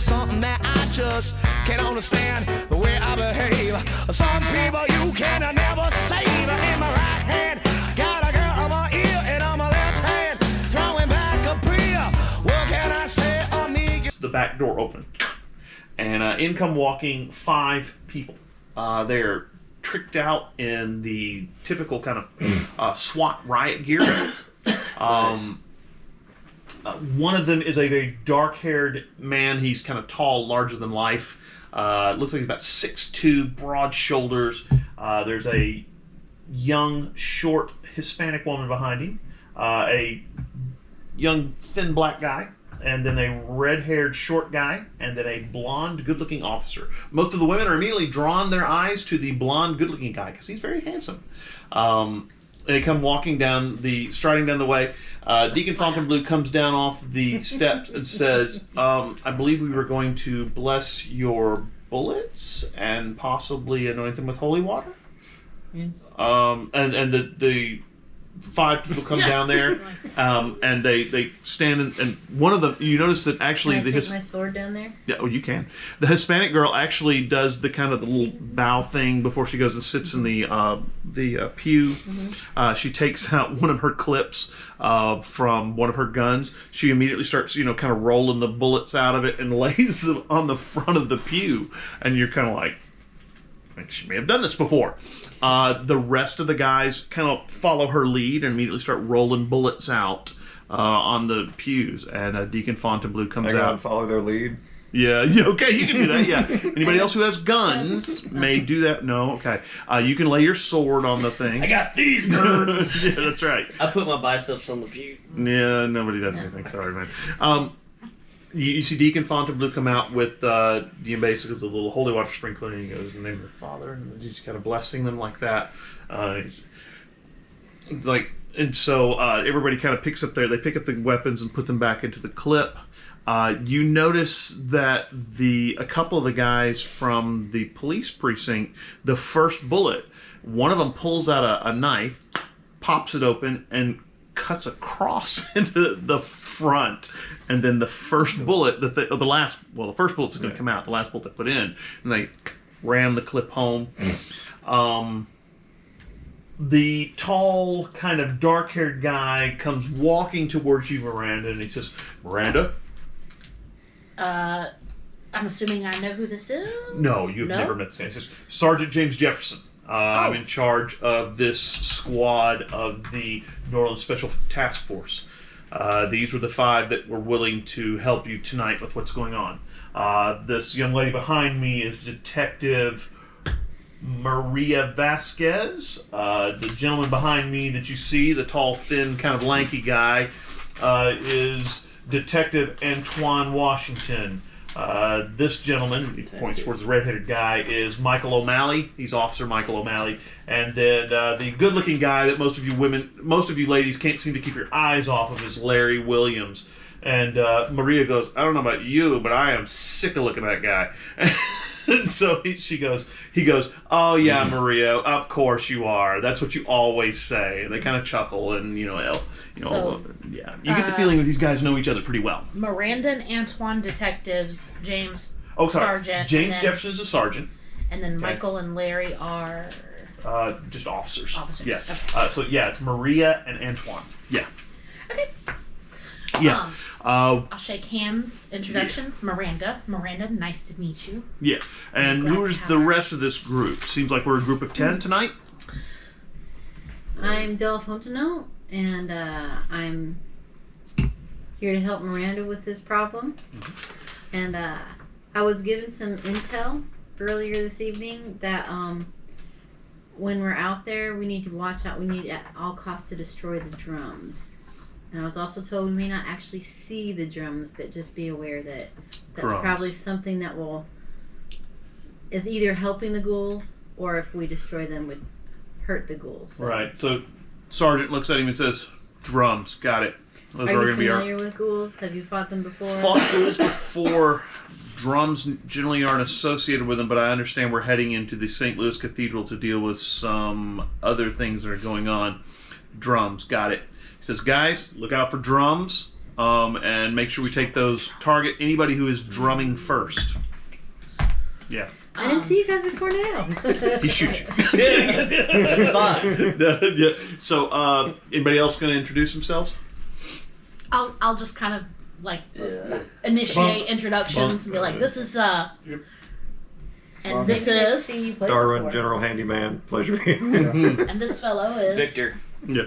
something that I just can't understand the way I behave. Some people you can never save. In my right hand, got a girl on my ear, and on my left hand, throwing back a beer. What can I say, amigo? The back door open, and in come walking 5 people. They're tricked out in the typical kind of SWAT riot gear. One of them is a very dark-haired man. He's kind of tall, larger than life. Looks like he's about 6'2", broad shoulders. There's a young, short Hispanic woman behind him. A young, thin black guy. And then a red-haired short guy, and then a blonde, good-looking officer. Most of the women are immediately drawn their eyes to the blonde, good-looking guy because he's very handsome. They come striding down the way. Deacon Fontainebleau comes down off the steps and says, "I believe we were going to bless your bullets and possibly anoint them with holy water." Yes. And the 5 people come down there, and they stand and one of them, you notice that actually Can I take my sword down there? Yeah, oh, you can. The Hispanic girl actually does the kind of the little bow thing before she goes and sits in the pew. Mm-hmm. She takes out one of her clips from one of her guns. She immediately starts, kind of rolling the bullets out of it and lays them on the front of the pew, and you're kind of like, she may have done this before. The rest of the guys kind of follow her lead and immediately start rolling bullets out on the pews. And Deacon Fontainebleau comes out. And follow their lead? Yeah, okay, you can do that, yeah. Anybody else who has guns may do that? No, okay. You can lay your sword on the thing. I got these birds! Yeah, that's right. I put my biceps on the pew. Yeah, nobody does anything. Sorry, man. You see Deacon Fontainebleau come out with basically the little holy water sprinkler, and he goes in the name of the Father, and he's kind of blessing them like that. So everybody kind of picks up they pick up the weapons and put them back into the clip. You notice that a couple of the guys from the police precinct, the first bullet, one of them pulls out a knife, pops it open, and cuts across into the front, and then the first bullet the first bullet's going to come out. The last bullet they put in, and they ram the clip home. The tall, kind of dark-haired guy comes walking towards you, Miranda, and he says, "Miranda." I'm assuming I know who this is? No, you've never met this guy. He says, "Sergeant James Jefferson. I'm in charge of this squad of the New Orleans Special Task Force. These were the 5 that were willing to help you tonight with what's going on. This young lady behind me is Detective Maria Vasquez. The gentleman behind me that you see, the tall, thin, kind of lanky guy, is Detective Antoine Washington. This gentleman," he points towards the red-headed guy, is Michael O'Malley. He's Officer Michael O'Malley. And then the good-looking guy that most of you ladies can't seem to keep your eyes off of is Larry Williams. And Maria goes, "I don't know about you, but I am sick of looking at that guy." And so he goes, "Oh yeah, Maria, of course you are. That's what you always say." And they kind of chuckle, and yeah, you get the feeling that these guys know each other pretty well. Miranda and Antoine detectives, James sergeant. James Jefferson is a sergeant, and then Michael and Larry are just officers. Yeah. Okay. So it's Maria and Antoine. Yeah. Okay. Yeah. I'll shake hands. Introductions. Yeah. Miranda, nice to meet you. Yeah. And who's the rest of this group? Seems like we're a group of 10 tonight. I'm Del Fontano, and I'm here to help Miranda with this problem. Mm-hmm. And I was given some intel earlier this evening that when we're out there, we need to watch out. We need at all costs to destroy the drums. And I was also told we may not actually see the drums, but just be aware that that's probably something that is either helping the ghouls, or if we destroy them would hurt the ghouls. So. Right. So Sergeant looks at him and says, "Drums, got it." Those are you familiar with ghouls? Have you fought them before? Fought ghouls before. Drums generally aren't associated with them, but I understand we're heading into the St. Louis Cathedral to deal with some other things that are going on. Drums, got it. He says, "Guys, look out for drums. and make sure we take those. Target anybody who is drumming first. Yeah. I didn't see you guys before now. He shoots you. That's fine. Yeah. So, anybody else going to introduce themselves? I'll just kind of like Yeah. initiate introductions and be like, this is and this is Darwin, General Handyman, pleasure. and this fellow is Victor. Yeah.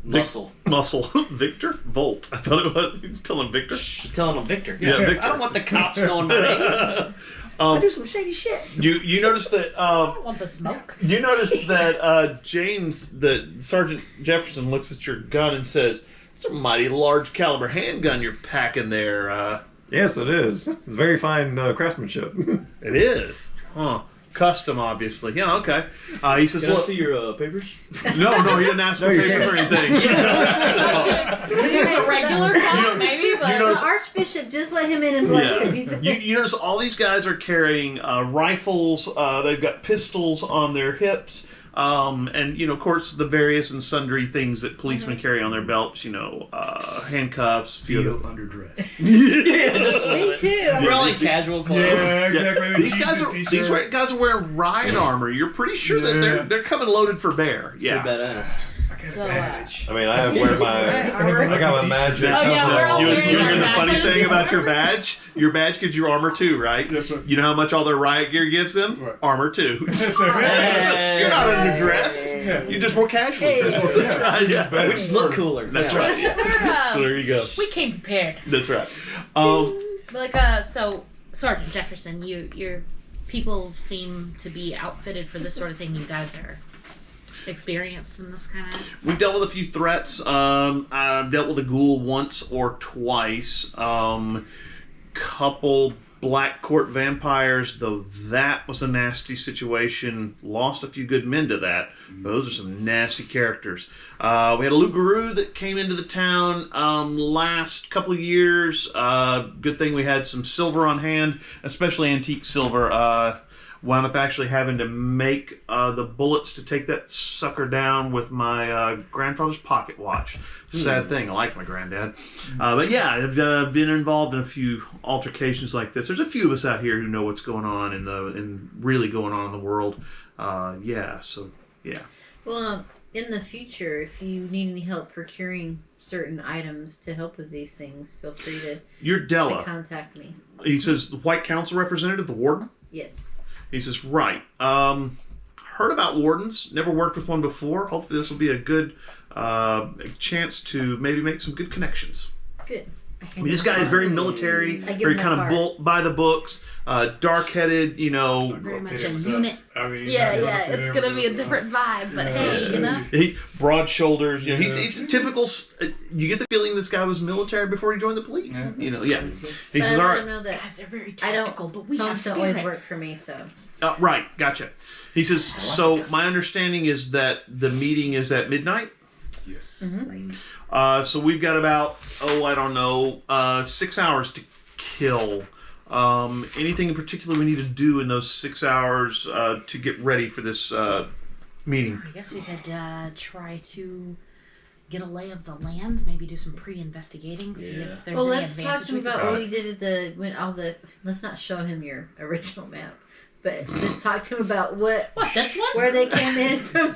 Muscle. Muscle. Victor? Volt. I thought it was. You just tell him Victor. You're telling him Victor. Yeah, Victor. I don't want the cops knowing my name. I do some shady shit. You notice that I don't want the smoke. you notice that James, that Sergeant Jefferson looks at your gun and says, "It's a mighty large caliber handgun you're packing there." Yes, it is. It's very fine craftsmanship. It is. Huh. Custom, obviously. Yeah, okay. He says, Can I look, see your papers? no, he didn't ask for you papers or anything. Use a regular font, maybe, but The Archbishop just let him in and bless him. You notice all these guys are carrying rifles. They've got pistols on their hips. And, of course, the various and sundry things that policemen carry on their belts, handcuffs, Feel underdressed. Me too. Really casual clothes. Yeah, exactly. These guys are wearing riot armor. You're pretty sure that they're coming loaded for bear. Yeah. Pretty badass. I got So, a badge. I mean, I wear I got my magic. Oh, yeah, we're all You wearing hear our the funny badges. thing about your badge? Your badge gives you armor too, right? That's right. You know how much all their riot gear gives them? What? Armor too. So, yeah. You're not underdressed. Yeah. You're just more casual. Hey. That's right. Yeah. We just look cooler. That's Yeah. right. Yeah. So there you go. we came prepared. That's right. So Sergeant Jefferson, your people seem to be outfitted for this sort of thing. You guys are experienced in this kind of. We've dealt with a few threats. I've dealt with a ghoul once or twice. Couple black court vampires, though that was a nasty situation. Lost a few good men to that. Those are some nasty characters. We had a loup-garou that came into the town last couple of years. Good thing we had some silver on hand, especially antique silver. Wound up actually having to make the bullets to take that sucker down with my grandfather's pocket watch. Sad thing. I like my granddad. But yeah, I've been involved in a few altercations like this. There's a few of us out here who know what's going on and really going on in the world. Yeah. Well, in the future, if you need any help procuring certain items to help with these things, feel free You're to Della. contact me. He says, the White Council representative, the warden? Yes. He says, right. Heard about wardens. Never worked with one before. Hopefully this will be a good chance to maybe make some good connections. Good. I mean, this guy is very military, I give very him a kind of card. by the books, dark-headed, Very much a unit. I mean, Yeah, it's gonna be a different vibe, but hey, He's broad shoulders. He's a typical. You get the feeling this guy was military before he joined the police. He But says, I all let right, him know that guys, they're very I don't. tactical, but we have Phones don't always spirit. work for me, so. right, gotcha. He says, so my understanding is that the meeting is at midnight. Yes. So we've got about, 6 hours to kill. Anything in particular we need to do in those 6 hours to get ready for this meeting? I guess we could try to get a lay of the land, maybe do some pre-investigating, see if there's Well, any let's talk advantage to him we about can what we did at let's not show him your original map, but just talk to him about What, this one? where they came in from.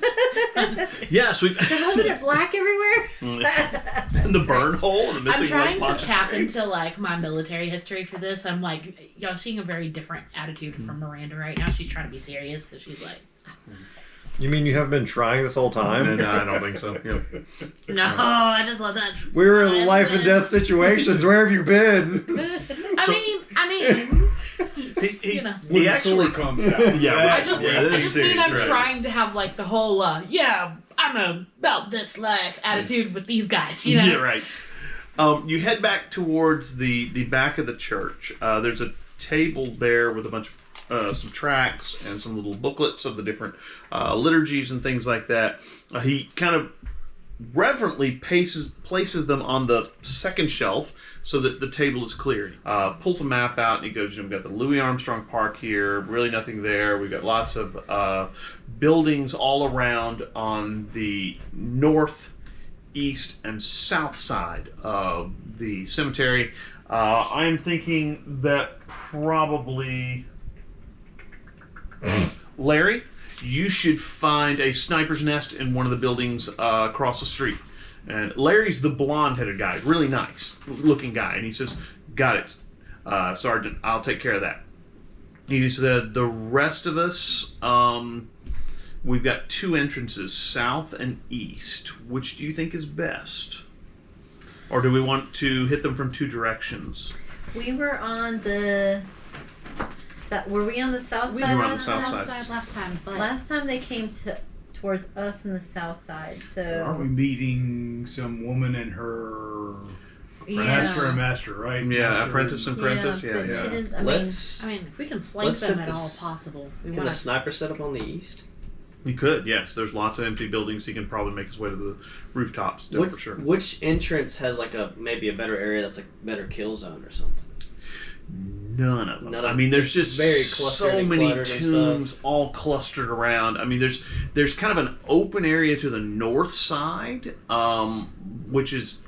Yeah, so we've Wasn't it black everywhere? the burn hole, the I'm missing trying one to tap into like my military history for this. I'm like, y'all seeing a very different attitude from Miranda right now. She's trying to be serious because she's like, You mean you have been trying this whole time? No, I don't think so. Yeah. no, I just let that. We were in life and death situations. Where have you been? I mean, He know. When he the actually sword comes out. Yeah, I right. just, Yeah, I that is just mean serious I'm drugs. trying to have like the whole, I'm about this life attitude with these guys, you know? Yeah, right. You head back towards the back of the church. There's a table there with a bunch of some tracts and some little booklets of the different liturgies and things like that. He kind of reverently places them on the second shelf so that the table is cleared. Pulls a map out and he goes, we've got the Louis Armstrong Park here, really nothing there. We've got lots of buildings all around on the northeast east and south side of the cemetery. I'm thinking that probably Larry, you should find a sniper's nest in one of the buildings across the street. And Larry's the blonde-headed guy, really nice looking guy, and he says, "Got it, Sergeant. I'll take care of that." He said, "The rest of us, we've got 2 entrances, south and east. Which do you think is best? Or do we want to hit them from 2 directions?" We were on the. Were we on the south We side? were on the last south time? side. last time, but Last time they came towards us on the south side. So Aren't we meeting some woman and her yeah. master, right? Yeah, Master apprentice and apprentice. Yeah, Yeah, but yeah. she didn't. Let's. I mean, if we can flank Let's them set at all this- possible, we Can want the to. sniper set up on the east? You could, yes. There's lots of empty buildings. He can probably make his way to the rooftops, still, for sure. Which entrance has like maybe a better area that's a better kill zone or something? None of them. None of I mean, there's them. just Very so clustered and many cluttered and tombs all clustered around. I mean, there's kind of an open area to the north side, which is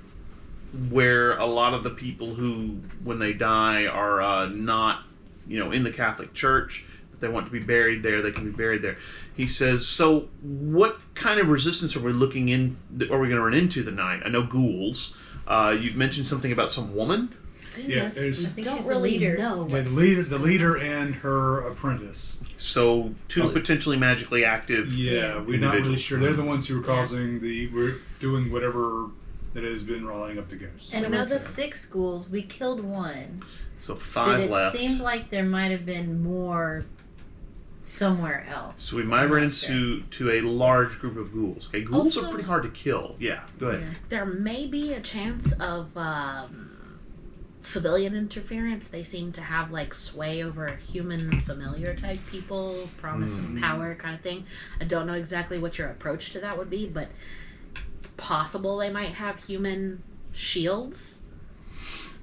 where a lot of the people who, when they die, are not, in the Catholic Church. If they want to be buried there, they can be buried there. He says, "So, what kind of resistance are we looking in? Are we going to run into tonight? I know ghouls. You've mentioned something about some woman." Yeah, there's- I think Don't she's really the leader. know. Yeah, the leader and her apprentice. So 2 potentially magically active. Yeah, we're not really individuals. sure. They're the ones who are causing we're doing whatever that has been riling up the ghosts. And So it was was- 6 schools. We killed 1. So But 5 it left. seemed like there might have been more somewhere else. So we might I'm run not sure. into a large group of ghouls. Okay, ghouls Also- are pretty hard to kill. Yeah, go ahead. Yeah. There may be a chance of civilian interference. They seem to have like sway over human familiar type people, promise of power kind of thing. I don't know exactly what your approach to that would be, but it's possible they might have human shields.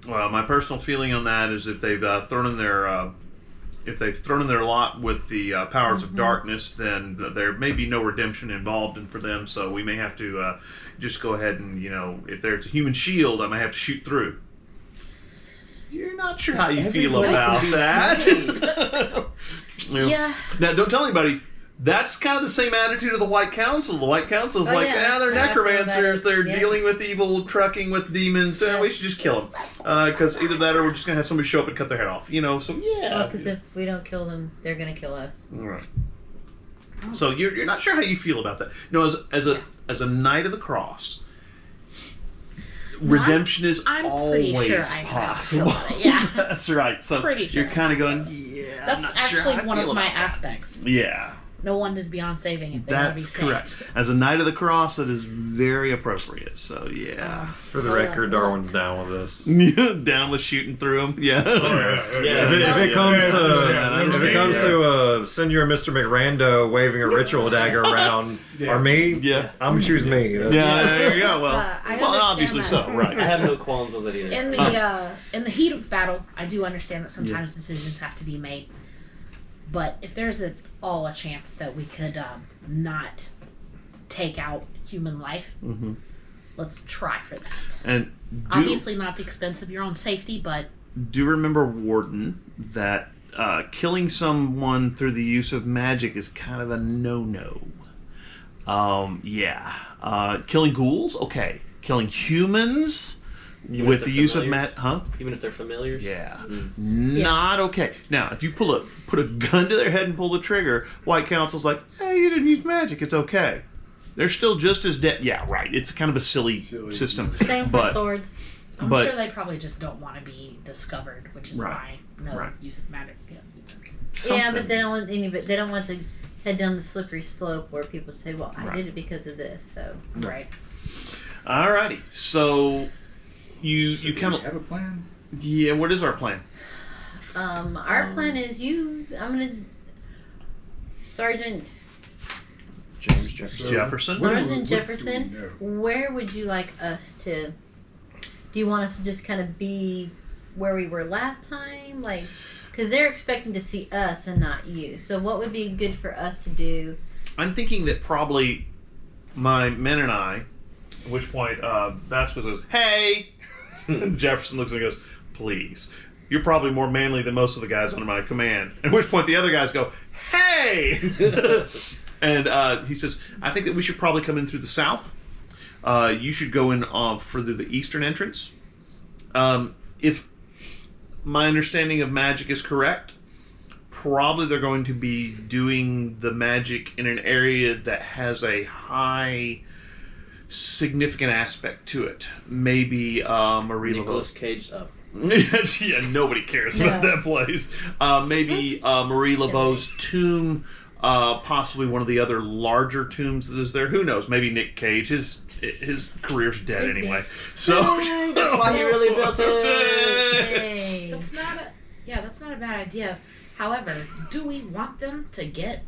Well, my personal feeling on that is if they've thrown in their lot with the powers of darkness, then there may be no redemption involved for them. So we may have to just go ahead and if there's a human shield, I may have to shoot through. You're not sure how you feel Everybody about can be that. Yeah. Now, don't tell anybody. That's kind of the same attitude of the White Council. The White Council is Oh, like, yeah, they're that's how I feel about necromancers. it. They're Yeah. dealing with evil, trucking with demons. Yeah. We should just kill them. Because either that or we're just going to have somebody show up and cut their head off. So, yeah. Because if we don't kill them, they're going to kill us. All right. So you're not sure how you feel about that. As a Knight of the Cross, redemption is I'm pretty always sure I know how to possible. feel about it, yeah. That's right. So Pretty sure. you're kind of going, yeah. I'm That's not actually sure how I one feel of my about that. aspects. Yeah. No one is beyond saving if they want to be That's saved. correct. As a Knight of the Cross, that is very appropriate. So yeah, For the record, Darwin's down with this. down with shooting through them. Yeah. If it comes to Senor Mr. McRando waving a ritual dagger around, or me, Yeah. I'm gonna choose me. That's- Yeah, there you go. Well, I well, understand obviously that. so, I right? have no qualms with it either. In the heat of battle, I do understand that sometimes decisions have to be made. But if there's a chance that we could not take out human life, let's try for that. And Obviously, not at the expense of your own safety, but do remember, Warden, that killing someone through the use of magic is kind of a no-no. Killing ghouls, okay. Killing humans Even with if the they're use of familiars? Even if they're familiar? Yeah. Not okay. Now, if you put a gun to their head and pull the trigger, White Council's like, hey, you didn't use magic, it's okay. They're still just as dead. Yeah, right. It's kind of a silly system. Same for But swords. I'm But- sure they probably just don't want to be discovered, which is Right. why no Right. use of magic against humans. Yeah, but they don't want they don't want to head down the slippery slope where people say, "Well, I Right. did it because of this." So Right. Alrighty. So you kind of have a plan. yeah. What is our plan? our plan is I'm gonna Sergeant James Jefferson. Jefferson. Sergeant Jefferson. know? Where would you like us to? Do you want us to just kind of be where we were last time, like? Because they're expecting to see us and not you. So what would be good for us to do? I'm thinking that probably my men and I At which point, Vasquez goes, "Hey!" And Jefferson looks and goes, "Please. You're probably more manly than most of the guys under my command." At which point the other guys go, "Hey!" And he says, "I think that we should probably come in through the south. You should go in through the eastern entrance. If my understanding of magic is correct, probably they're going to be doing the magic in an area that has a high significant aspect to it. Maybe Marie Nicolas Laveau." Cage up. Yeah, nobody cares about that place. Maybe Marie Laveau's tomb, possibly one of the other larger tombs that is there. Who knows? Maybe Nick Cage. His career's dead anyway. So That's why he really built it. Hey. That's not a bad idea. However, do we want them to get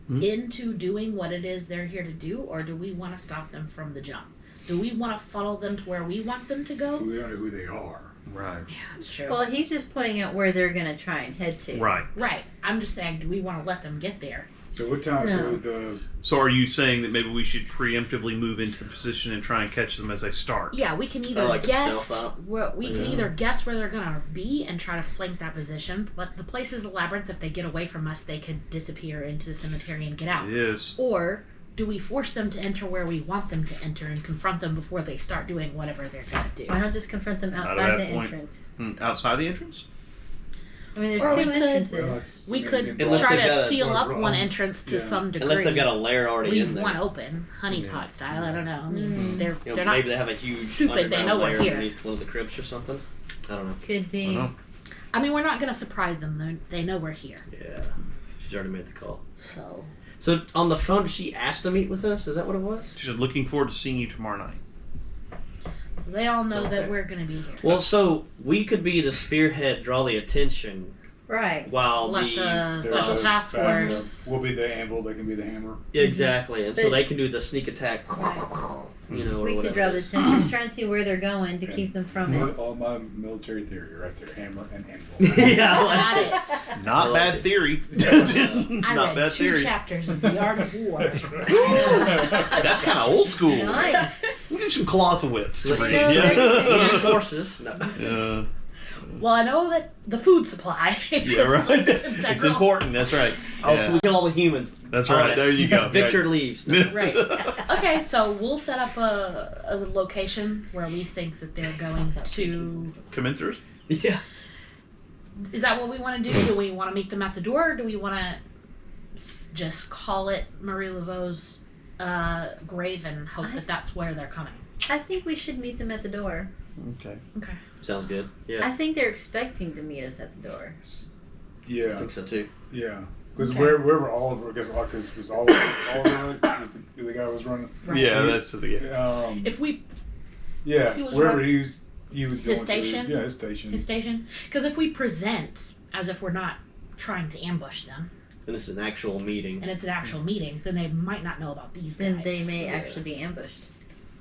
into doing what it is they're here to do, or do we want to stop them from the jump? Do we want to funnel them to where we want them to go? We don't know who they are. Right. Yeah, that's true. Well, he's just pointing out where they're going to try and head to. right. Right. I'm just saying, do we want to let them get there? So what time? No. So are you saying that maybe we should preemptively move into the position and try and catch them as they start? Yeah, we can either like to guess stealth out. where we can either guess where they're gonna be and try to flank that position. But the place is a labyrinth. If they get away from us, they could disappear into the cemetery and get out. It is. Or do we force them to enter where we want them to enter and confront them before they start doing whatever they're gonna do? Why not just confront them Out of outside that the point. entrance? Outside the entrance? I mean, Or there's we two could- entrances. We could Unless try they've to got a- seal up wrong- one entrance to yeah. some degree. Unless they've got a lair already in leave there. one open, honeypot style. I don't know. I mean, they're You know, they're not. maybe they have a huge stupid, they underground know we're lair here. underneath one of the crypts or something. I don't know. Could be. I don't know. I mean, we're not gonna surprise them. They know we're here. Yeah, she's already made the call. So So on the phone, she asked to meet with us. Is that what it was? She said, "Looking forward to seeing you tomorrow night." So they all know that Okay. we're gonna be here. Well, so we could be the spearhead, draw the attention, Right. while Let the They're special just task backing up. force. We'll be the anvil. They can be the hammer. Yeah, exactly, and so But- they can do the sneak attack. You know, or We whatever could draw it the is. attention, try and see where they're going to keep them from it. All my military theory right there: hammer and anvil. Yeah, I Got like it. I Not like bad it. theory. I Not read bad 2 theory. chapters of The Art of War. That's kind of old school. Nice. We'll give some Clausewitz to Let's read. see, Yeah. so horses. No. Yeah. Well, I know that the food supply. Yeah, right. It's integral. important. That's right. Oh, Yeah. so we kill all the humans. That's All right. There you go. Victor Right. leaves. Right. Okay, so we'll set up a location where we think that they're going to. Come in through. Yeah. Is that what we want to do? Do we want to meet them at the door? Or do we want to just call it Marie Laveau's grave and hope that that's where they're coming? I think we should meet them at the door. Okay. Okay. Sounds good. Yeah. I think they're expecting to meet us at the door. I Yeah, think so too. yeah. Because Okay. wherever Oliver, because was Oliver was the guy who was running. Right. Yeah, that's to the. If we Yeah, He was wherever run- he was going His station? To, yeah, his station. his station, because if we present as if we're not trying to ambush them And it's an actual meeting. and it's an actual meeting, then they might not know about these Then guys. they may actually be ambushed.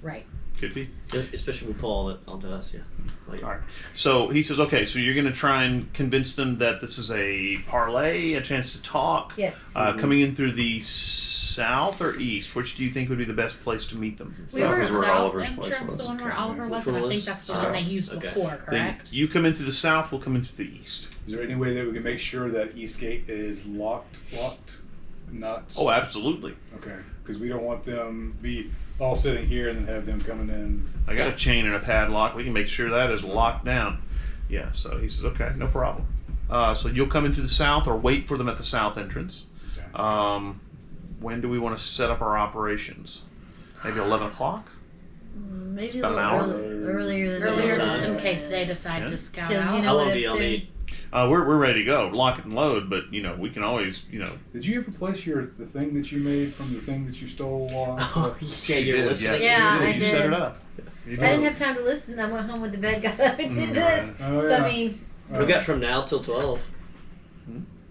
Right. Could be. Especially if we pull it onto us, yeah. Like, All right. So he says, okay, so you're going to try and convince them that this is a parlay, a chance to talk. Yes. Coming in through the south or east, which do you think would be the best place to meet them? We were South is where south Oliver's place entrance, was. the one where Oliver Which was, and one I think was? that's the one they used Okay. before, Then correct? you come in through the south, we'll come in through the east. Is there any way that we can make sure that East Gate is locked, not? Oh, absolutely. Okay, because we don't want them be all sitting here and then have them coming in. I got a chain and a padlock. We can make sure that is locked down. Yeah, so he says, okay, no problem. So you'll come into the south or wait for them at the south entrance. Okay. When do we want to set up our operations? Maybe 11 o'clock? Maybe a about little an hour. earlier than Earlier, that. just in case they decide Yeah. to scout So, you out. know- how long what do if y'all they're- need? We're ready to go. Lock it and load, but, we can always, Did you ever place the thing that you made from the thing that you stole? Oh, yeah, you're did, listening. yes, Yeah, you I did. You set did. it up. You I did. didn't have time to listen. I went home with the bed, got up and did this. Oh, So, yeah. I mean, We got from now till 12.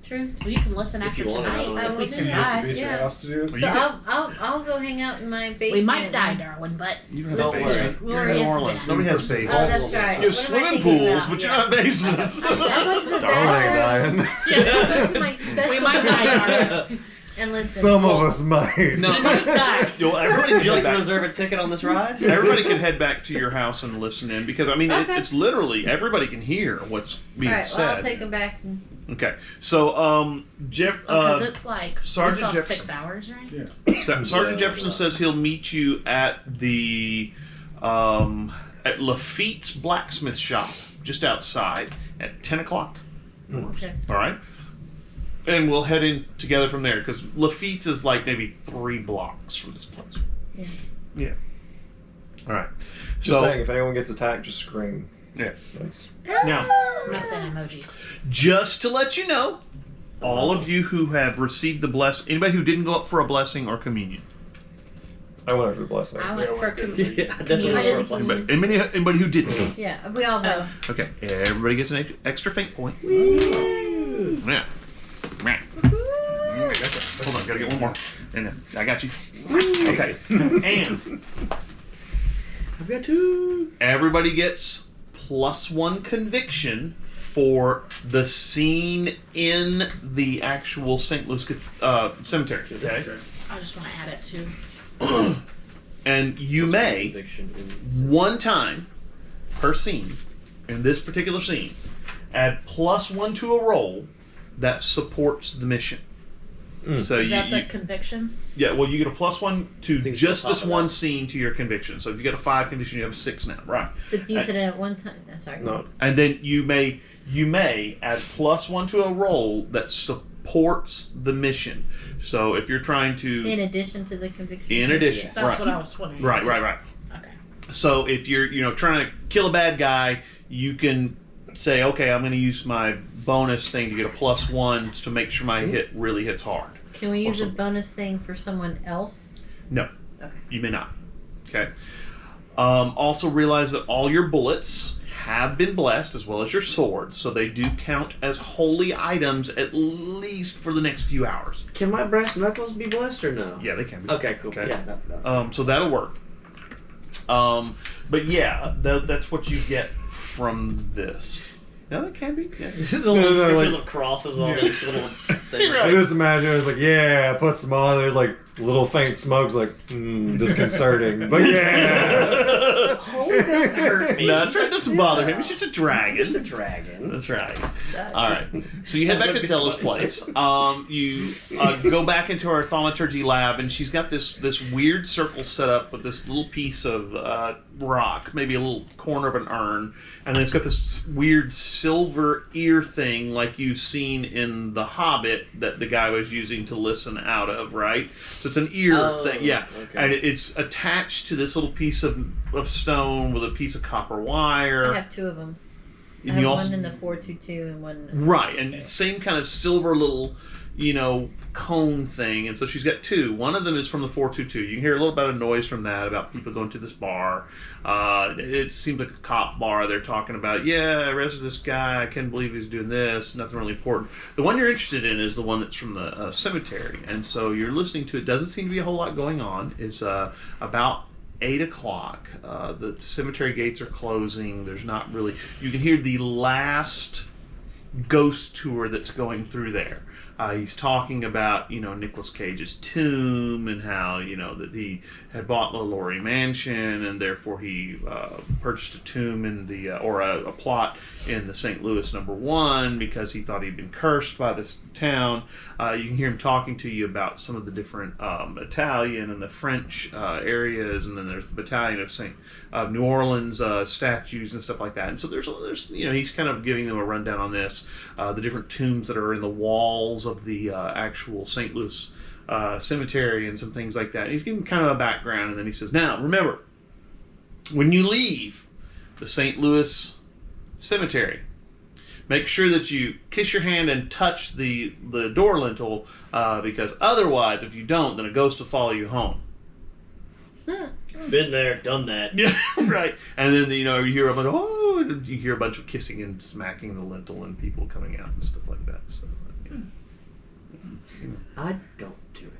true. Well, you can listen If after you want to, I tonight don't know. I if will we do Do you have to survive. be at your yeah. house to do it? Well, So you can- I'll go hang out in my basement. We might die, Darwin, but You don't Listen, have a basement. we'll You're in raise New Orleans. them. Nobody has Oh, basements. that's right. You have What am I swimming thinking pools, about? but you Yeah. don't have basements. I'll go to the Darwin ain't bathroom dying. yeah. to my special We might die, Darwin. and listen. Some of us might. No, He might die. everybody Would can you like head to back. reserve a ticket on this ride? Everybody can head back to your house and listen in because I mean Okay. it's literally everybody can hear what's being All right, said. well, I'll take them back. And, Okay, so Jeff, Because it's like Sergeant we saw Jefferson. 6 hours, right? Yeah. Sergeant Jefferson says he'll meet you at the at Lafitte's blacksmith shop just outside at 10 o'clock. okay. All right, and we'll head in together from there because Lafitte's is like maybe 3 blocks from this place. Yeah. Yeah. All right. Just So saying, if anyone gets attacked, just scream. yeah. That's Now, I'm gonna send emojis. just to let you know, all of you who have received the anybody who didn't go up for a blessing or communion. I went for the blessing. I went for Yeah, communion. definitely. I did the for a blessing. Anybody who didn't. Yeah, we all know. Oh, Okay, everybody gets an extra fate point. Yeah. Yeah. Hold on, gotta get one more. And then, I got you. Okay. And I've got 2. everybody gets +1 conviction for the scene in the actual St. Louis cemetery. Okay. I just want to add it too. And you may, Conviction in- one time per scene, in this particular scene, add +1 to a roll that supports the mission. So Is that the you conviction? yeah, well, you get a +1 to Things just on top this of one that. scene to your conviction. So if you get a 5 conviction, you have 6 now, right? But you said it at one time. I'm sorry. No. And then you may add +1 to a roll that supports the mission. So if you're trying to, In addition to the conviction. in addition, That's right, what I was wondering. right. Okay. So if you're trying to kill a bad guy, you can say, okay, I'm going to use my bonus thing to get a +1 to make sure my hit really hits hard. Can we use a Awesome. bonus thing for someone else? No, Okay. you may not. Okay. Also realize that all your bullets have been blessed, as well as your sword, so they do count as holy items at least for the next few hours. Can my brass knuckles be blessed or no? Yeah, they can be. Okay, cool. Okay. Yeah, no. So that'll work. But yeah, that's what you get from this. No, that can be. Yeah. the No, little no, scriptures like- of crosses on each little thing. I just imagine it's like, yeah, put some on. There's like little faint smokes, like disconcerting. But yeah, Oh, it doesn't hurt me. No, that's right. It doesn't bother him. It's just a dragon. Just a dragon. That's right. All right. So you head back to Della's place. You go back into her thaumaturgy lab, and she's got this weird circle set up with this little piece of rock, maybe a little corner of an urn, and then it's got this weird silver ear thing like you've seen in The Hobbit that the guy was using to listen out of, right? So it's an ear thing, yeah. okay. And it's attached to this little piece of stone with a piece of copper I wire. have 2 of them. I And have you one also- in the 422 and one. Right, and same kind of silver little, cone thing. And so she's got 2. One of them is from the 422. You can hear a little bit of noise from that about people going to this bar. It seems like a cop bar. They're talking about, yeah, I arrested this guy. I can't believe he's doing this. Nothing really important. The one you're interested in is the one that's from the cemetery. And so you're listening to it. Doesn't seem to be a whole lot going on. It's about 8 o'clock. The cemetery gates are closing. There's not really. You can hear the last ghost tour that's going through there. He's talking about, Nicolas Cage's tomb and how, that he had bought the Laurie Mansion and therefore he purchased a tomb in the, or a plot in the St. Louis #1 because he thought he'd been cursed by this town. You can hear him talking to you about some of the different Italian and the French areas, and then there's the battalion of New Orleans statues and stuff like that. And so there's he's kind of giving them a rundown on this, the different tombs that are in the walls of the actual St. Louis cemetery and some things like that. And he's giving kind of a background, and then he says, now remember, when you leave the St. Louis cemetery, make sure that you kiss your hand and touch the door lintel, because otherwise, if you don't, then a ghost will follow you home. Been there, done that. Yeah, right. And then you hear a bunch of and you hear a bunch of kissing and smacking the lintel and people coming out and stuff like that. So, I don't do it.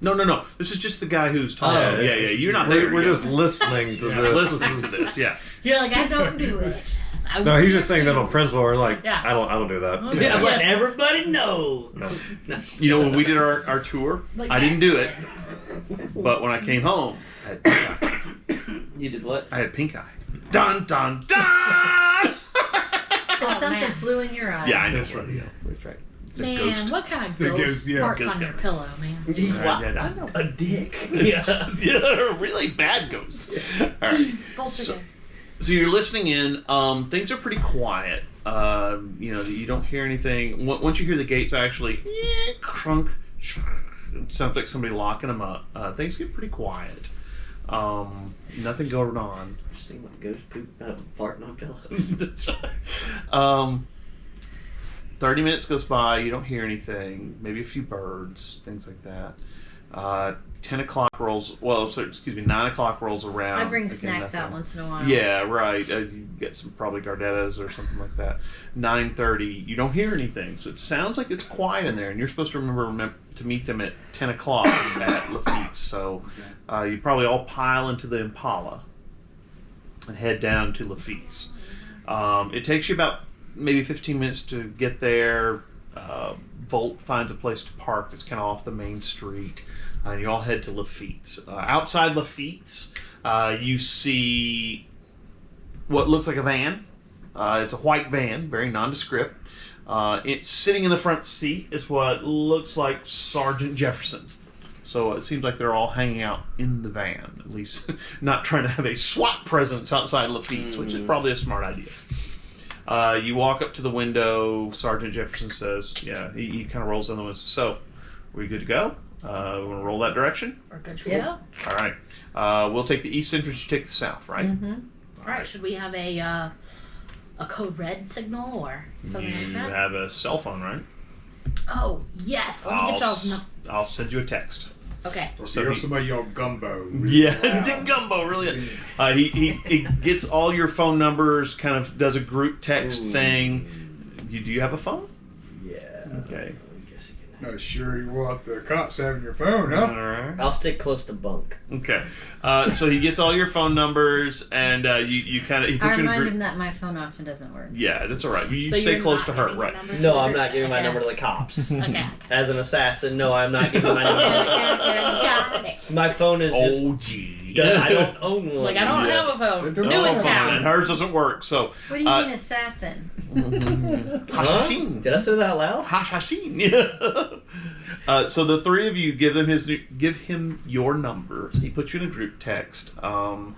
No. This is just the guy who's talking. Oh, yeah. You're not there. we're yet. just listening to Yeah, this. listening to this. Yeah. You're like, I don't do it. No, he's just saying that on principle. We're like, Yeah. I don't do that. Okay. Yeah, let everybody know. No. You know, when we did our tour, Like I didn't do it, but when I came home, I had pink eye. You did what? I had pink eye. Dun dun dun! Because something man. flew in your eye. Yeah, I know. That's right. Yeah, that's right. It's a Man, ghost. what kind of The ghost ghost, yeah, farts ghost on your guy. pillow, man? Wow, Yeah, I know. a dick. Yeah, yeah, really bad ghosts. All right. So you're listening in. Things are pretty quiet. You know, you don't hear anything. Once you hear the gates actually crunk, it sounds like somebody locking them up. Things get pretty quiet. Nothing going on. Just think about ghost poop farting on pillows. That's right. 30 minutes goes by. You don't hear anything. Maybe a few birds, things like that. 10 o'clock rolls. Well, sorry, excuse me. 9 o'clock rolls around. I bring Again, snacks out nothing. once in a while. Yeah, right. You get some probably Gardettas or something like that. 9:30. You don't hear anything, so it sounds like it's quiet in there. And you're supposed to remember to meet them at 10 o'clock at Lafitte's. So you probably all pile into the Impala and head down to Lafitte's. It takes you about maybe 15 minutes to get there. Volt finds a place to park that's kind of off the main street. And you all head to Lafitte's. Outside Lafitte's, you see what looks like a van. It's a white van, very nondescript. It's sitting in the front seat is what looks like Sergeant Jefferson. So it seems like they're all hanging out in the van, at least not trying to have a SWAT presence outside Lafitte's, which is probably a smart idea. You walk up to the window. Sergeant Jefferson says, yeah, he kind of rolls down the window. So, we good to go? We want to roll that direction? We're good to go. All right. We'll take the east entrance. You take the south, right? Mm-hmm. All right. Should we have a code red signal or something like You that? have a cell phone, right? Oh yes. Let me get y'all's. I'll send you a text. Okay. Or So so he- somebody yell gumbo. Yeah, the gumbo, really. He gets all your phone numbers, kind of does a group text thing. Do you have a phone? Yeah. Okay. I guess you can. Not sure you want the cops having your phone, All huh? right. I'll stick close to Bunk. Okay. So he gets all your phone numbers, and you kind of he I puts you in a remind group. him that my phone option doesn't work. Yeah, that's all right. You So stay you're close not to her, giving your right? number to No, her? I'm not giving my Okay. number to the cops. Okay. As an assassin, no, I'm not giving my number. Got it. My phone is just. Oh, gee. I don't own one. Like I don't Yeah. have a phone. Don't New in know. town. And hers doesn't work. So. What do you mean assassin? Huh? Hashashin. Did I say that out loud? Hashashin. Yeah. So the three of you give him your numbers. He puts you in a group text, and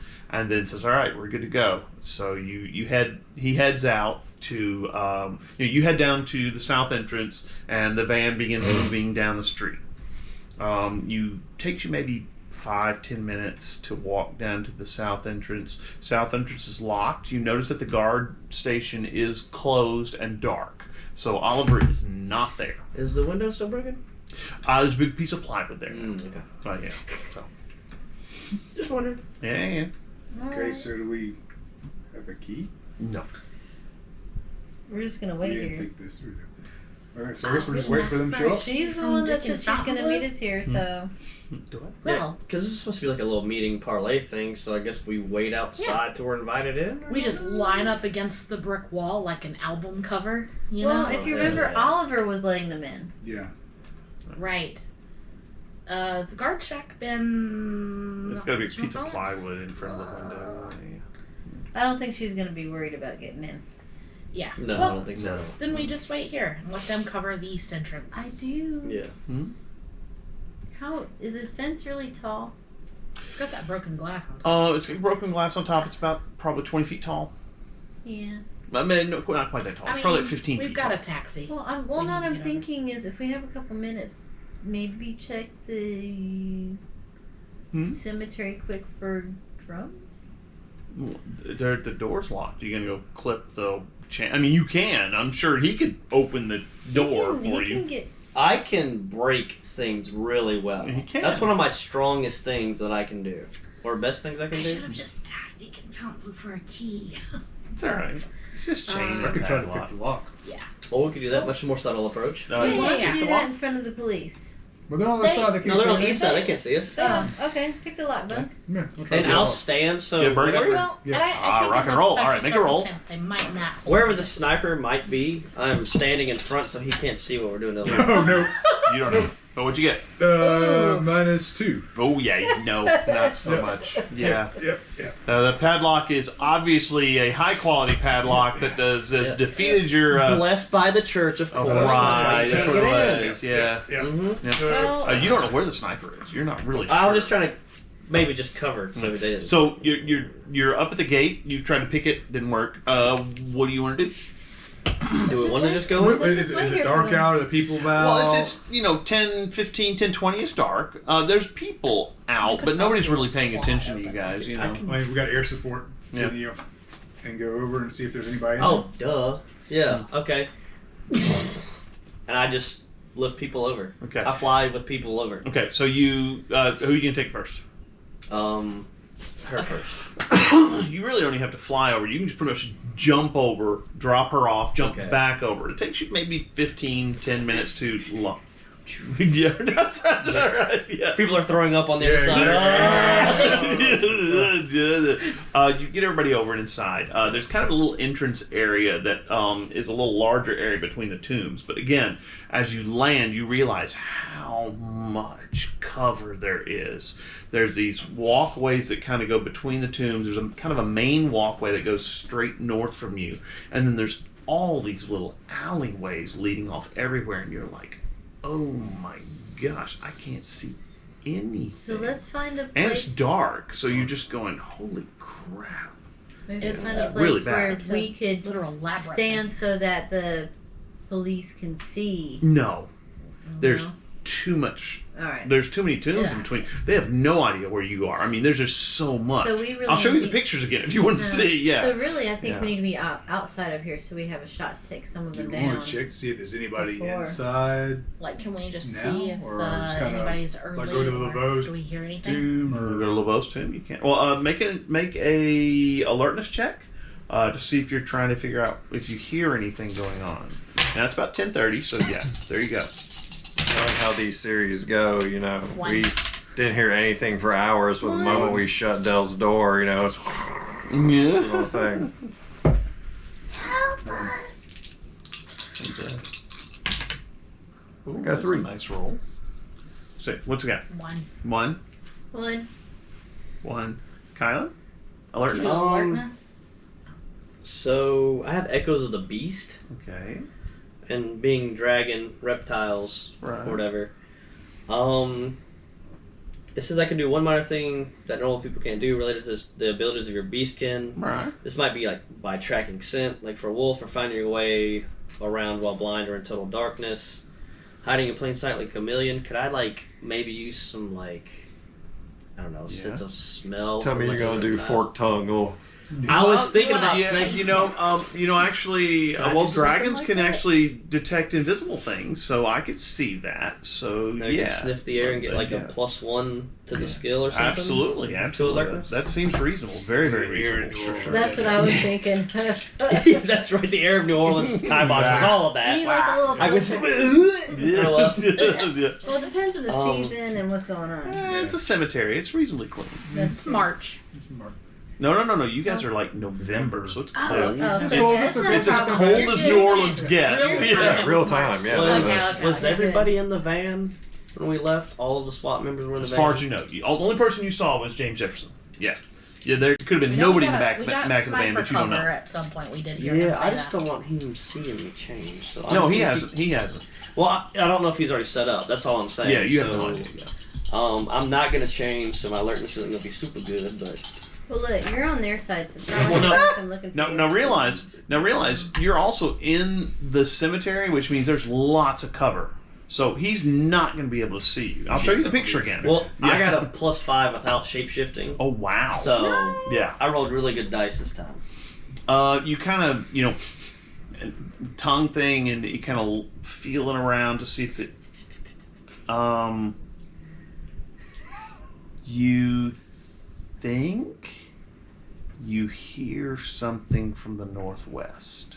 then says, "All right, we're good to go." So he heads out to you head down to the south entrance, and the van begins moving down the street. Takes you maybe 5-10 minutes to walk down to the south entrance. South entrance is locked. You notice that the guard station is closed and dark. So Oliver is not there. Is the window still broken? There's a big piece of plywood there. Okay. Oh yeah. So Just wondered. yeah. Okay, so do we have a key? No. We're just gonna We wait didn't here. think this through. Alright, so I guess we're just I'm waiting for them to show up. She's the From one that Dick said and she's gonna Chocolate? meet us here, so Do it. Well, Because this is supposed to be like a little meeting parlay thing, so I guess we wait outside till we're invited in? we just line up against the brick wall like an album cover. You well, know. if you remember, Yeah. Oliver was letting them in. Yeah. Right. Has the guard shack been? It's got to be a original piece of color? plywood in front of the window. I don't think she's gonna be worried about getting in. Yeah. No, I Well, don't think so. no. then we just wait here and let them cover the east entrance. I do. Yeah. How is this fence really tall? It's got that broken glass on top. It's got broken glass on top. It's about probably 20 feet tall. Yeah. I mean, no, not quite that tall. It's probably like 15 we've feet got tall. a taxi. Well, what We need to I'm get thinking is if we have a couple minutes, maybe check the cemetery quick for drums. The door's locked. You gonna go clip the chain? I mean, you can. I'm sure he could open the door for He you. can get. I can break things really well. You can. That's one of my strongest things that I can do. Or best things I can I should do. have just asked Deacon Fountain Blue for a key. It's all right. It's just chain. I could try to pick padlock. the lock. Or we could do that much more subtle approach. No, Why don't yeah. you do that in front of the police? Well, they're on the side. They can't No, they're on see the east side. They can't see us. Oh, okay. Pick the lock, Bunk. Yeah, we'll try And to I'll get stand so Yeah, burglary? whatever- Well, Yeah. and I think rock in and this roll. All special right, make a roll. circumstance, They might not. hold wherever it. the sniper might be, I'm standing in front so he can't see what we're doing. Oh no. You don't know. But what'd you get? -2. Oh, yeah. No, not so much. Yeah. Yep. The padlock is obviously a high-quality padlock that has defeated your... Blessed by the church, of course. right, You that's can't what get it in. is. Yeah. Yeah. Mhm. Well, You don't know where the sniper is. You're not really sure. I was just trying to maybe just cover it so he did. So you're up at the gate. You've tried to pick it. Didn't work. What do you want to do? Do we want to just go in? Is it dark out? Are the people about? Well, it's just, 10, 15, 10, 20 is dark. There's people out, but nobody's really paying attention to you guys, you know. I mean, we got air support. Yeah. Can you and go over and see if there's anybody. In Oh, duh. Yeah. Okay. And I just lift people over. Okay. I fly with people over. Okay, so you, who are you going to take first? Her first. You really don't even have to fly over. You can just pretty much jump over, drop her off, jump Okay. back over. It takes you maybe 15, 10 minutes to long. Yeah, that's all right. Yeah. People are throwing up on the other side. You get everybody over and inside. There's kind of a little entrance area that is a little larger area between the tombs. But again, as you land, you realize how much cover there is. There's these walkways that kind of go between the tombs. There's a kind of a main walkway that goes straight north from you. And then there's all these little alleyways leading off everywhere. And you're like, oh my gosh, I can't see anything. So let's find a place. And it's dark, so you're just going, holy crap. Maybe It's find a place really bad. where It's we a could literal labyrinth. stand so that the police can see. No. There's No? too much. All right. There's too many tombs Yeah. in between. They have no idea where you are. I mean, there's just so much. So we really I'll show you the need- pictures again if you want to see. Yeah. So really, I think Yeah. we need to be outside of here so we have a shot to take some of Do them you down. want to check to see if there's anybody Before. inside Like, can we just now, see if or just kinda, anybody's early? like, go to the or Laveau's do we hear anything? tomb Go or to Laveau's tomb. You can't. Well, make a alertness check to see if you're trying to figure out if you hear anything going on. And that's about 10:30. So yeah, there you go. Knowing how these series go, One. we didn't hear anything for hours, but the moment we shut Dell's door, it's the Yeah. whole thing. Ooh, Got that's 3. a nice roll. So what's we got? One. One. Kylan? Alertness. Just alertness. So I have echoes of the beast Okay. and being dragon reptiles Right. or whatever. It says I can do one minor thing that normal people can't do related to the abilities of your beastkin. Right. This might be like by tracking scent, like for a wolf, or finding your way around while blind or in total darkness. Hiding in plain sight like a chameleon. Could I maybe use some I don't know, sense of smell? Tell me from, you're a going to do reptile? forked tongue. Oh, I was thinking about Yeah, snakes. actually, Can I well, do something dragons like can that? actually detect invisible things, so I could see that. So I yeah, can sniff the air and get like Yeah. a +1 to the skill or something. Absolutely, absolutely. alertness? That seems reasonable. Very, very reasonable. For sure. That's what I was thinking. Yeah, that's right. The air of New Orleans, kibosh was all of You that. need like a little I filter. would. Yeah. Well, Yeah. Well, it depends on the season and what's going on. It's a cemetery. It's reasonably clean. It's March. No. You guys are like November, so it's cold. Oh, so Well, yeah, that's it's not okay. a It's as problem. cold You're as good. New Orleans gets. Real time. Yeah. It real was time, March. yeah. Was, Okay. was everybody in the van when we left? All of the SWAT members were in the As van. far as you know, the only person you saw was James Jefferson. Yeah. There could have been nobody in the back of the van, but you don't know. At some point, we did hear him Yeah, say I just that. don't want him seeing me change. So No, I'm he just- hasn't. He hasn't. Well, I don't know if he's already set up. That's all I'm saying. Yeah, you have So, no idea. Yeah. I'm not gonna change, so my alertness isn't gonna be super good. But Well, look, you're on their side, so Well, no. I'm looking for Now, you. now realize you're also in the cemetery, which means there's lots of cover. So he's not going to be able to see you. I'll show you the picture again. well, I Yeah. got a +5 without shapeshifting. Oh wow! So yeah, I rolled really good dice this time. you kind of tongue thing, and you kind of feeling around to see if it. You think you hear something from the northwest.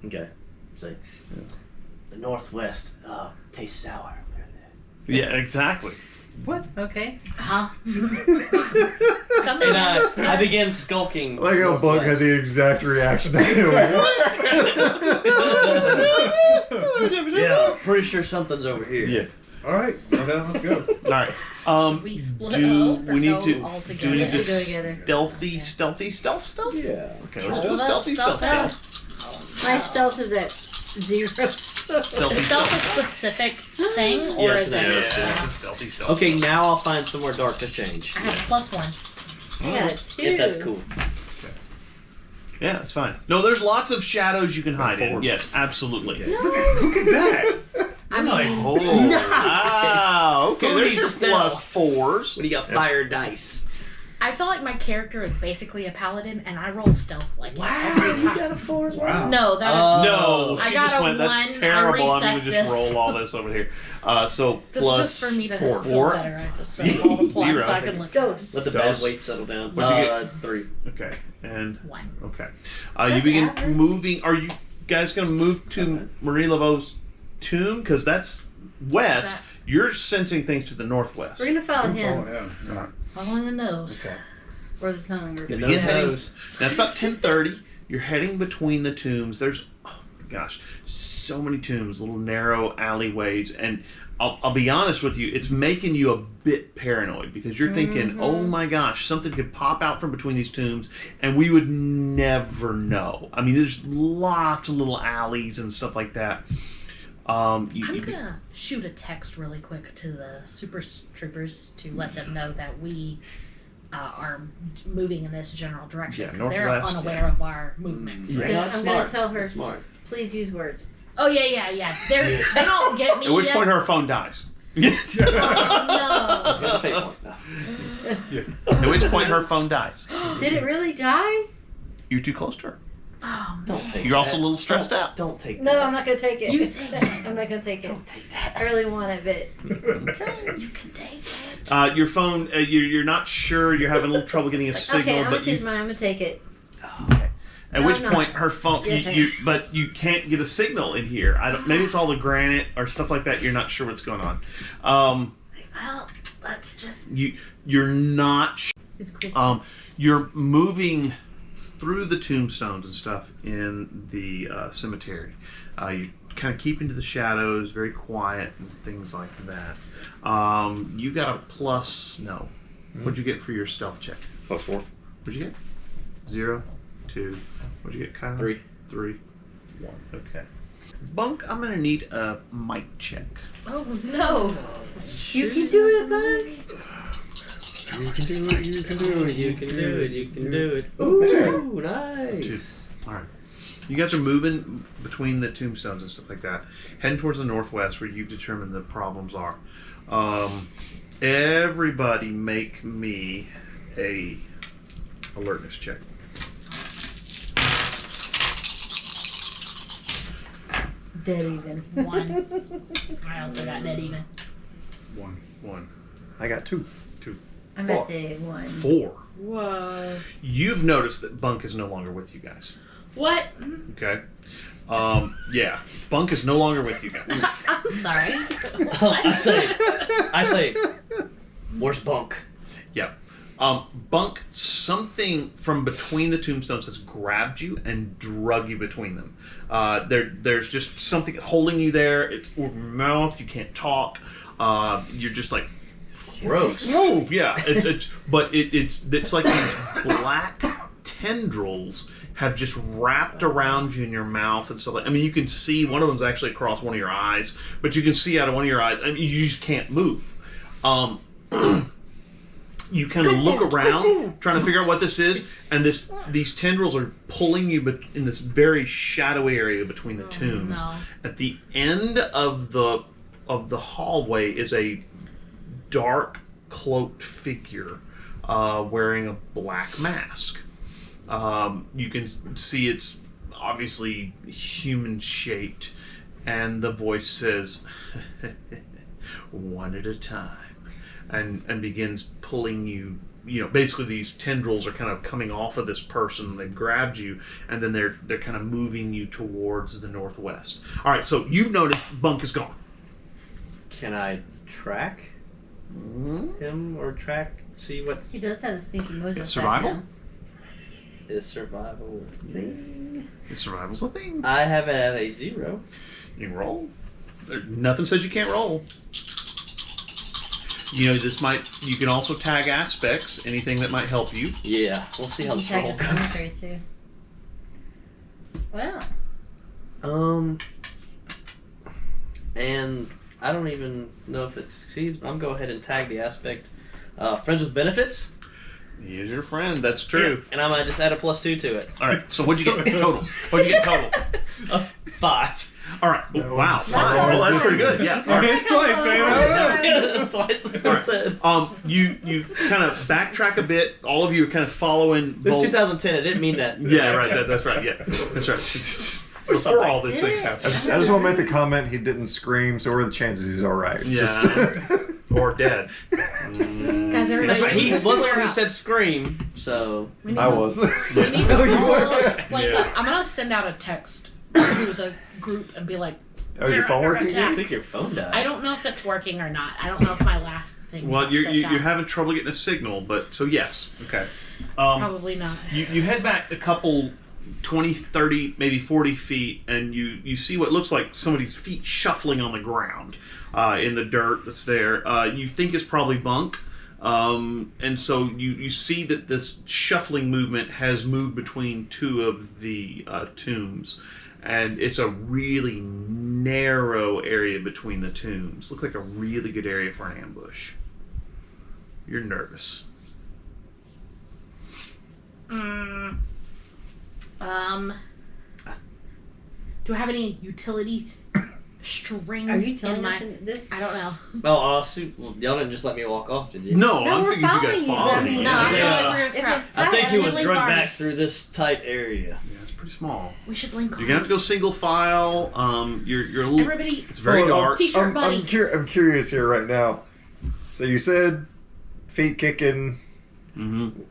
Okay. So, The Northwest tastes sour. Yeah, exactly. Okay. Come And on. I began skulking. Like how Bunk had the exact reaction. Yeah, pretty sure something's over here. Yeah. All right, now let's go. All right. Should we split Do up or we need go to? all Do we together? need to Let's go together. stealth? Yeah. Okay, let's do a All of us stealth. My stealth is at 0. Is Stealthy stealth a specific thing, or Yeah, is it's an it? action. stealth. Okay, now I'll find somewhere dark to change. I have +1. I got a 2. If that's cool. Yeah, that's fine. No, there's lots of shadows you can hide in. Forward. Yes, absolutely. Look at that. I mean, Oh, wow. Okay, Who there's needs your stealth? +4s. What do you got? Fire dice. I feel like my character is basically a paladin, and I roll stealth like every You time. got a 4? Wow. No, that is No, I she got just a went, one, that's I terrible. I'm going to reset just this. roll all this over here. So this plus is just for me to 4. feel better. I just said all the plus Zero. so I can look. ghost. Let the Dose. bad weight settle down. What'd you 3. Okay, and 1. okay. You That's begin average. moving. Are you guys going to move to Marie Laveau's tomb? Because that's west. That- You're sensing things to the northwest. We're going to follow Oh, him. yeah. Following the nose. Okay. Or the tongue. Or The Begin heading- nose. Now it's about 10:30. You're heading between the tombs. There's, oh my gosh, so many tombs, little narrow alleyways, and I'll be honest with you, it's making you a bit paranoid because you're thinking, oh my gosh, something could pop out from between these tombs, and we would never know. I mean, there's lots of little alleys and stuff like that. I'm gonna shoot a text really quick to the super troopers to let them know that we are moving in this general direction Yeah, because they're northwest, unaware of our movements. Yeah. Right? Then Not I'm going smart. to tell her, That's smart. please use words. Oh yeah. They don't get me At which yet. point her phone dies. Oh, Got the fake one. At which point her phone dies. Did it really die? You're too close to her. no. Don't take You're also that. a little stressed Don't- out. Don't take No, that. I'm not going to take it. You take it. I'm not going to take it. Don't take that. I really want it, but You can take it. Your phone, you're not sure. You're having a little trouble getting a signal, okay, I'm but going to you choose mine. I'm going to take it. Okay. At No, which I'm not. point her phone, Yes, but you can't get a signal in here. I don't. Maybe it's all the granite or stuff like that. You're not sure what's going on. Well, let's just. You're not. It's Christmas. You're moving through the tombstones and stuff in the cemetery. You kind of keep into the shadows, very quiet and things like that. You got a plus. No. What'd you get for your stealth check? +4. What'd you get? 0, 2. What'd you get, Kyle? 3. 3, 1. Okay. Bunk, I'm gonna need a mic check. Oh no. You can do it, bud. You can do it. You can do it. You can do it. You can do it. Ooh, Ooh, nice. 2. All right. You guys are moving between the tombstones and stuff like that, heading towards the northwest where you've determined the problems are. Everybody, make me a alertness check. Dead even. 1. I also got dead even. 1. I got 2. I'm at a 1. 4. Whoa. You've noticed that Bunk is no longer with you guys. What? Okay. Yeah. Bunk is no longer with you guys. I'm sorry. I say, where's Bunk? Yep. Bunk, something from between the tombstones has grabbed you and drug you between them. There's just something holding you there. It's over your mouth. You can't talk. You're just like, Gross. move. Yeah. It's like these black tendrils have just wrapped around you in your mouth and stuff like. I mean, you can see one of them's actually across one of your eyes, but you can see out of one of your eyes. I mean, you just can't move. You kind of look around, trying to figure out what this is, and these tendrils are pulling you in this very shadowy area between the tombs. no. At the end of the hallway is a dark cloaked figure wearing a black mask. You can see it's obviously human shaped, and the voice says, "One at a time." And begins pulling you basically these tendrils are kind of coming off of this person. They've grabbed you, and then they're kind of moving you towards the northwest. All right, so you've noticed Bunk is gone. Can I track him or see what's... He does have the stinky mojo. It's survival? Is survival a thing? Survival's a thing. I have it at a 0. You can roll. Nothing says you can't roll. You can also tag aspects, anything that might help you. Yeah, we'll see how this Tag roll his goes. commentary too. Well, And I don't even know if it succeeds, but I'm going to go ahead and tag the aspect. Friends with benefits. He is your friend, that's true. And I'm going to just add a +2 to it. All right, so what'd you get total? 5. All right, wow. Well, that's pretty good, yeah. All right. It's twice, man. That's twice as I said. You kind of backtrack a bit. All of you are kind of following. This both- 2010, I didn't mean that. Yeah, right. That's right. Yeah, that's right. Before all this things happen. I just want to make the comment he didn't scream, so what are the chances he's all right? Yeah. Or dead. Guys, everybody, That's right. He this wasn't is when he our- said scream, so... I was. We need to all, like, Yeah. I'm gonna send out a text to the group and be like, Oh, is your phone working? attack. I think your phone died. I don't know if it's working or not. I don't know if my last thing. Well, got you're sent out. having trouble getting a signal, but so yes. Okay. Probably not. You head back a couple 20, 30, maybe 40 feet, and you see what looks like somebody's feet shuffling on the ground in the dirt that's there. You think it's probably Bunk. And so you see that this shuffling movement has moved between two of the tombs. And it's a really narrow area between the tombs. Looks like a really good area for an ambush. You're nervous. Do I have any utility string are you in telling my... us this? I don't know. Well, y'all didn't just let me walk off, did you? No, No, I'm we're thinking you guys following you, follow I me. mean, No, I I feel feel like like we're If gonna it's I think he was Link drugged back arms. through this tight area. Yeah, it's pretty small. We should link You're gonna have to go arms. single file. You're a little. Everybody, It's very dark. T-shirt buddy. I'm curious here right now. So you said feet kicking. Mm-hmm.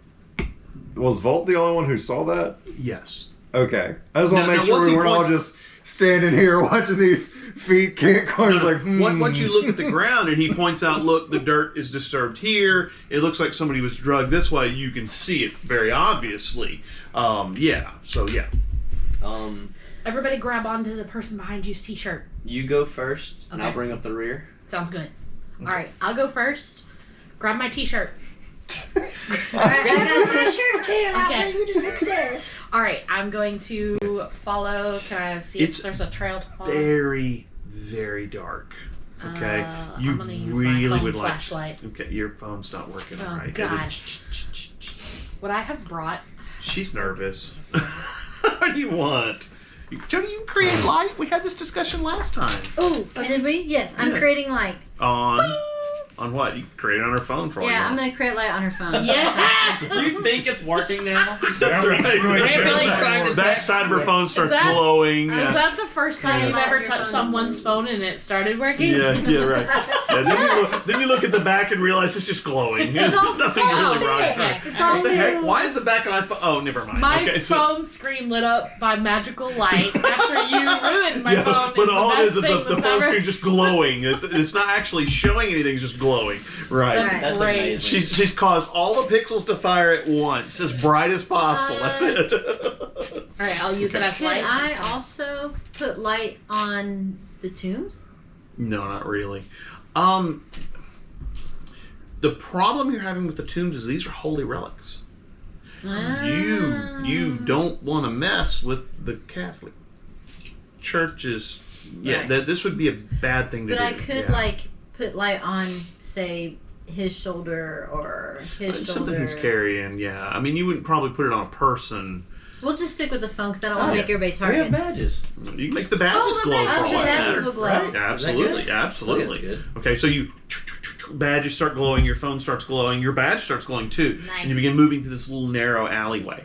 Was Volt the only one who saw that? Yes. Okay. I just want Now- to make now sure once we he weren't all points- just standing here watching these feet kick. Corners like, Once you look at the ground and he points out, look, the dirt is disturbed here. It looks like somebody was drugged this way. You can see it very obviously. Yeah. So yeah. Everybody grab onto the person behind you's T-shirt. You go first, and I'll Okay. bring up the rear. Sounds good. All right, I'll go first. Grab my T-shirt. Alright, I got T-shirt too. Okay. you just success. All right, I'm going to follow. Can I see It's if there's a trail to follow? Very, very dark. Okay. You I'm gonna use really my phone would like. flashlight. Okay, your phone's not working Oh right. God! What I have brought. She's nervous. What do you want? Jody, you create light. We had this discussion last time. Oh, did we? Yes, I'm Yeah. creating light. On what? You can create it on her phone for all Yeah, you I'm want. gonna create light on her phone. Yeah. You think it's working now? That's Really right. trying to That side of her phone starts that- glowing. Is Yeah. that the first time Yeah. you've ever Your touched phone. someone's phone and it started working? Yeah, right. Yeah, then you look at the back and realize it's just glowing. There's all nothing really blue. right. It's all What the heck? blue. Why is the back of my phone? Oh, never mind. My okay, so, phone screen lit up by magical light after you ruined my yeah, phone. but It's all the it best is is thing the that's phone ever- screen just glowing. It's not actually showing anything. It's just glowing. Right. Right. That's Great. amazing. She's caused all the pixels to fire at once, as bright as possible. That's it. All right, I'll use it as Can light. I also put light on the tombs? No, not really. The problem you're having with the tombs is these are holy relics. You don't want to mess with the Catholic Church's. Yeah, Right. this would be a bad thing to But do. I could yeah. like put light on, say, his shoulder or his Something shoulder. he's carrying. Yeah, I mean, you wouldn't probably put it on a person. We'll just stick with the phone because I don't want Oh, to yeah. make everybody We have targets. badges. You can make the badges Oh, the glow badges- for all the that badges matters. will glow. Right? Is that Absolutely, good? absolutely. I think that's Okay, so you badges start glowing, your phone starts glowing, your badge starts glowing too, and you Nice. begin moving through this little narrow alleyway.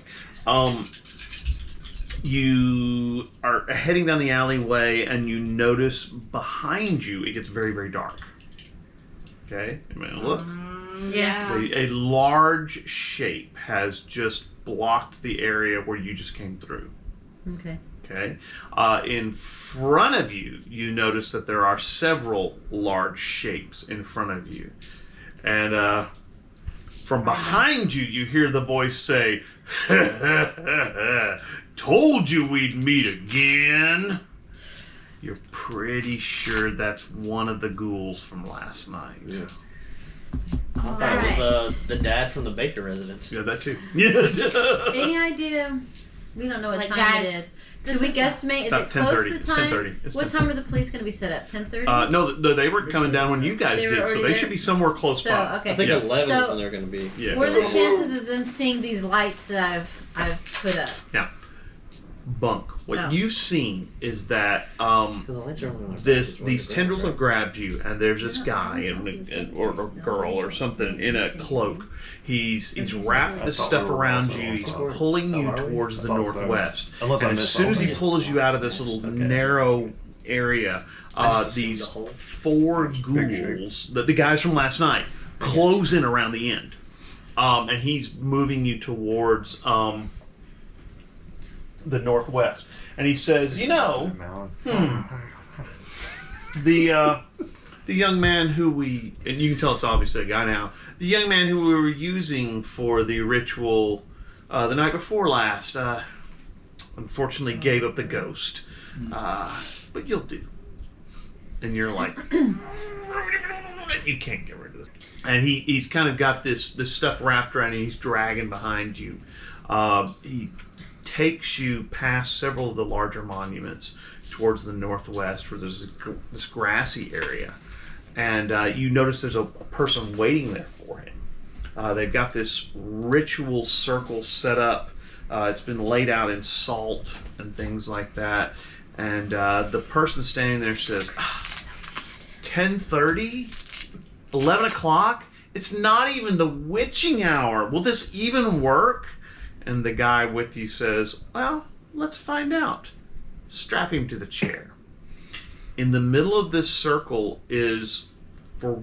You are heading down the alleyway, and you notice behind you it gets very, very dark. Okay, you may look. Yeah. A large shape has just blocked the area where you just came through. Okay. Okay. In front of you, you notice that there are several large shapes in front of you. And from behind you, you hear the voice say, "Told you we'd meet again." You're pretty sure that's one of the ghouls from last night. Yeah. I thought it was the dad from the Baker residence. Yeah, that too. Any idea? We don't know what Like, time guys, it is. this Can we is guesstimate? Is About it close 10:30. to the It's time? 10:30. It's What 10:30. time are the police going to be set up? 10:30? No, they were coming down when you guys They were did, so already they there? should be somewhere close So, by. okay. I think Yeah. 11 is So- when they're going to be. Yeah. What are the chances of them seeing these lights that I've put up? Now, Bunk, what Oh. you've seen is that Because the lights are only on these tendrils have grabbed you, and there's this guy or girl or something in a cloak. He's wrapped this thought stuff we were around also you. on He's top. pulling you Oh, are we? towards the I thought so. northwest. Unless I And as missed soon as he something. pulls you out of this little narrow area, I just these assumed the whole- 4 ghouls, the guys from last night, close in around the end. And he's moving you towards the northwest. And he says, the young man who we, and you can tell it's obviously a guy now, the young man who we were using for the ritual the night before last, unfortunately gave up the ghost. But you'll do. And you're like, you can't get rid of this. And he's kind of got this stuff wrapped around him. He's dragging behind you. He takes you past several of the larger monuments towards the northwest, where there's this grassy area. And you notice there's a person waiting there for him. They've got this ritual circle set up. It's been laid out in salt and things like that. And the person standing there says, 10:30? 11 o'clock? It's not even the witching hour. Will this even work? And the guy with you says, well, let's find out. Strap him to the chair. In the middle of this circle is, for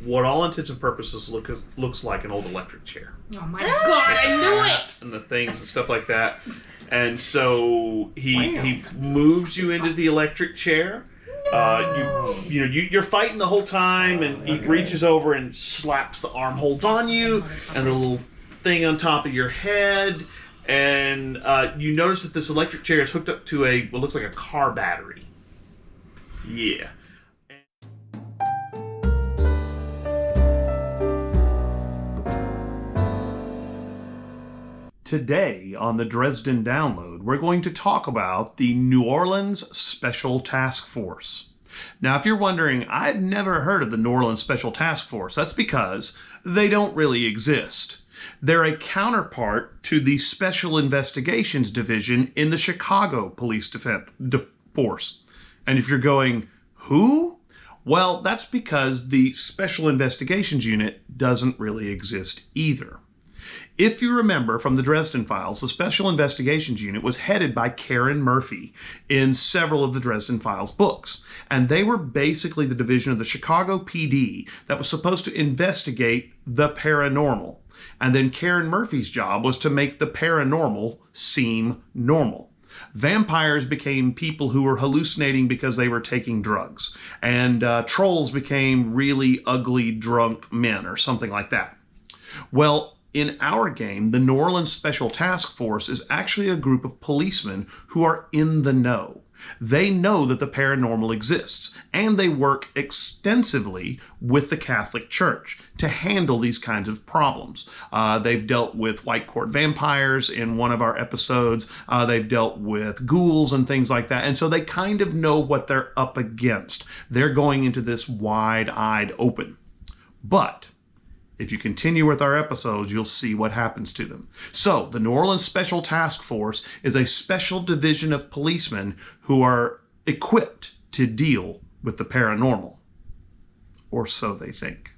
what all intents and purposes, looks like an old electric chair. Oh my god, I knew it! And the things and stuff like that. And so he moves you into the electric chair. You're fighting the whole time, and he reaches over and slaps the arm holds on you, and the little thing on top of your head. And you notice that this electric chair is hooked up to what looks like a car battery. Yeah. Today on the Dresden Download, we're going to talk about the New Orleans Special Task Force. Now, if you're wondering, I've never heard of the New Orleans Special Task Force. That's because they don't really exist. They're a counterpart to the Special Investigations Division in the Chicago Police Force. And if you're going, who? Well, that's because the Special Investigations Unit doesn't really exist either. If you remember from the Dresden Files, the Special Investigations Unit was headed by Karen Murphy in several of the Dresden Files books. And they were basically the division of the Chicago PD that was supposed to investigate the paranormal. And then Karen Murphy's job was to make the paranormal seem normal. Vampires became people who were hallucinating because they were taking drugs. And trolls became really ugly, drunk men or something like that. Well, in our game, the New Orleans Special Task Force is actually a group of policemen who are in the know. They know that the paranormal exists, and they work extensively with the Catholic Church to handle these kinds of problems. They've dealt with white court vampires in one of our episodes. They've dealt with ghouls and things like that, and so they kind of know what they're up against. They're going into this wide-eyed open. But if you continue with our episodes, you'll see what happens to them. So, the New Orleans Special Task Force is a special division of policemen who are equipped to deal with the paranormal. Or so they think.